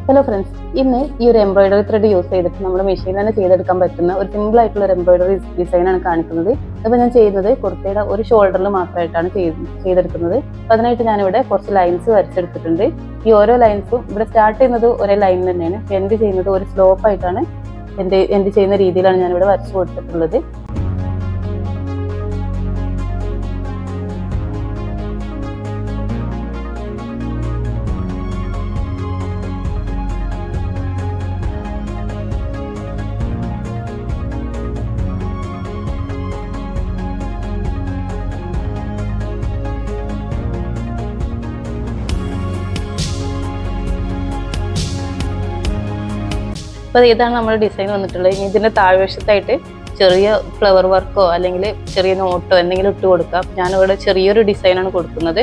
Hello friends, ഇന്ന് ഈ ഒരു എംബ്രോയിഡറി ത്രെഡ് യൂസ് ചെയ്തിട്ട് നമ്മുടെ മെഷീനിൽ തന്നെ ചെയ്തെടുക്കാൻ പറ്റുന്ന ഒരു സിമ്പിൾ ആയിട്ടുള്ള ഒരു എംബ്രോയിഡറി ഡിസൈനാണ് കാണിക്കുന്നത്. അപ്പോൾ ഞാൻ ചെയ്യുന്നത് കുർത്തയുടെ ഒരു ഷോൾഡറിൽ മാത്രമായിട്ടാണ് ചെയ്തെടുക്കുന്നത്. അപ്പോൾ അതിനായിട്ട് ഞാനിവിടെ കുറച്ച് ലൈൻസ് വരച്ചെടുത്തിട്ടുണ്ട്. ഈ ഓരോ ലൈൻസും ഇവിടെ സ്റ്റാർട്ട് ചെയ്യുന്നത് ഒരേ ലൈൻ തന്നെയാണ്, എൻഡ് ചെയ്യുന്നത് ഒരു സ്ലോപ്പ് ആയിട്ടാണ് എൻഡ് ചെയ്യുന്ന രീതിയിലാണ് ഞാനിവിടെ വരച്ചു കൊടുത്തിട്ടുള്ളത്. അപ്പോൾ ഇതാണ് നമ്മുടെ ഡിസൈൻ വന്നിട്ടുള്ളത്. ഇനി ഇതിൻ്റെ താഴ്വശത്തായിട്ട് ചെറിയ ഫ്ലവർ വർക്കോ അല്ലെങ്കിൽ ചെറിയ നോട്ടോ എന്തെങ്കിലും ഇട്ട് കൊടുക്കാം. ഞാനിവിടെ ചെറിയൊരു ഡിസൈനാണ് കൊടുക്കുന്നത്.